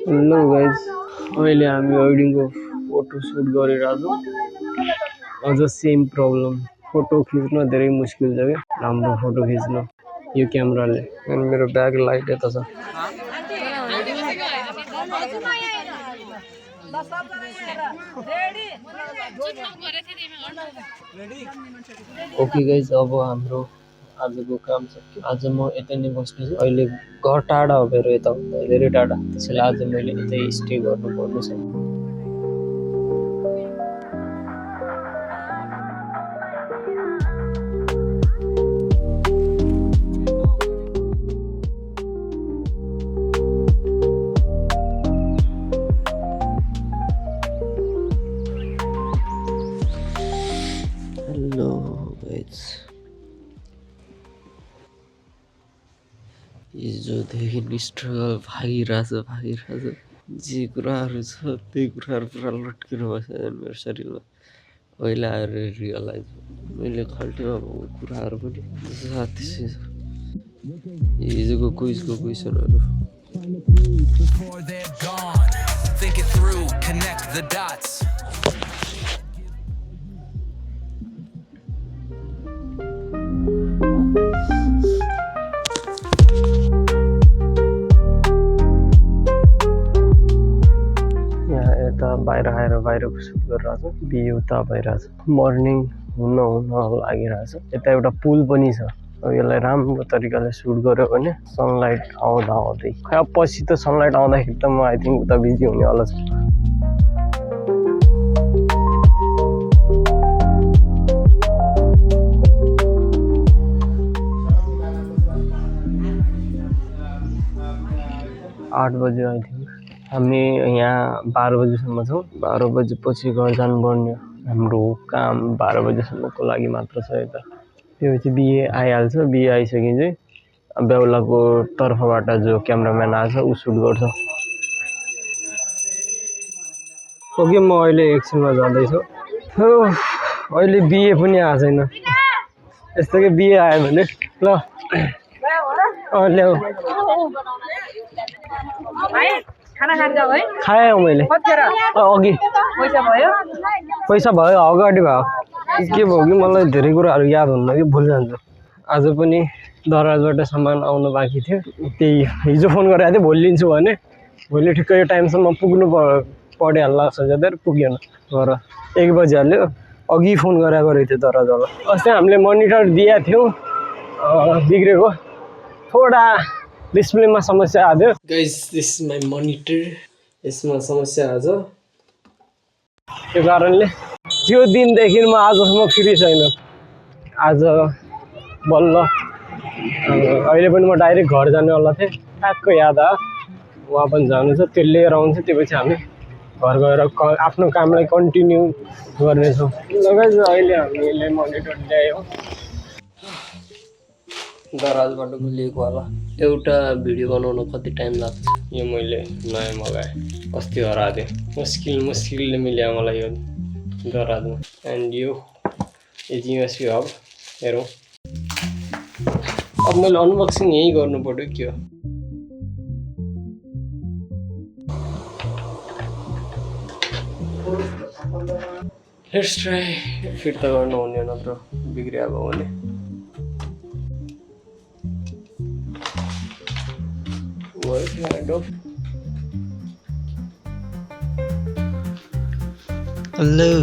Hello guys, अहिले हामी वेडिङको photo shoot गरिरहेछौँ। अझ सेम प्रब्लम, फोटो खिच्न धेरै मुस्किल छ क्या, राम्रो फोटो खिच्न यो क्यामेराले। अनि मेरो ब्याक लाइट यता छ। ओके गाइज, अब हाम्रो आजको काम सक्यो। आज म यतै नै बस्नेछु। अहिले घर टाढा हो मेरो, यताभन्दा धेरै टाढा, त्यसैले आज मैले यतै स्टे गर्नुपर्ने छ। हेलो गाइज, हिजोदेखि स्ट्रगल भागिरहेछ। जे कुराहरू छ त्यही कुराहरू पुरा लट्किनु बस्यो मेरो शरीरमा। अहिले आएर रियलाइज मैले खल्टीमा भएको कुराहरू पनि त्यसै छ। हिजोको क्विजको क्वेसनहरू बाहिर आएर बाहिरको सुट गरिरहेको छ। बिहे उता भइरहेछ, मर्निङ हुन लागिरहेछ। यता एउटा पुल पनि छ। अब यसलाई राम्रो तरिकाले सुट गर्यो भने सनलाइट आउँदै खै पछि त सनलाइट आउँदाखेरि त म आई थिङ्क उता बिजी हुने होला छ। 8 बजे आई थिङ्क। हामी यहाँ 12 बजेसम्म छौँ। 12 बजेपछि घर जानुपर्ने हाम्रो काम 12 बजेसम्मको लागि मात्र छ यता। त्यो चाहिँ बिहे आइहाल्छ। बिहे आइसके चाहिँ बेहुलाको तर्फबाट जो क्यामेराम्यान आछ ऊ सुट गर्छ। ओके, म अहिले एकछिनमा जाँदैछु। अहिले बिहे पनि आएको छैन। यस्तो कि बिहे आयो भने ल ल्याऊ खाएँ मैले अघि। पैसा भयो, अगाडि भयो। के भयो कि मलाई धेरै कुराहरू याद हुन्न कि भुल जान्छु। आज पनि दराजबाट सामान आउनु बाँकी थियो। त्यही हिजो फोन गरेको थिएँ भोलि लिन्छु भने, भोलि ठिक्कै यो टाइमसम्म पुग्नु पडिहाल्ला सजातिर पुगेन। घर 1 बजिहाल्यो। अघि फोन गरेको थियो दराजवाला। अस्ति हामीले मोनिटर दिएको थियौँ, बिग्रेको थोडा डिस्प्लेमा समस्या आयो। Guys, this is my monitor. यसमा समस्या आछ। त्यो कारणले त्यो दिनदेखि म आजसम्म फ्री छैन। आज बल्ल अहिले पनि म डाइरेक्ट घर जानेवाला थिएँ। ठ्याक्क याद आयो वहाँ पनि जानु छ। त्यो लिएर आउँछु, त्यसपछि हामी घर गएर आफ्नो कामलाई कन्टिन्यू गर्नेछौँ। गाइज, अहिले हामीले मोनिटर ल्यायौँ दराजबाट लिएको होला। एउटा भिडियो बनाउन कति टाइम लाग्छ? यो मैले नयाँ मगाएँ, अस्ति हराएको थिएँ। मुस्किलले मिल्यो मलाई यो दराजमा। एन्ड यो युएसबी हब हेरौँ। अब मैले अनबक्सिङ यहीँ गर्नु पर्यो के हो? Let's try. फिर्ता गर्नु हुने नत्र बिग्रिया भयो भने। Hello.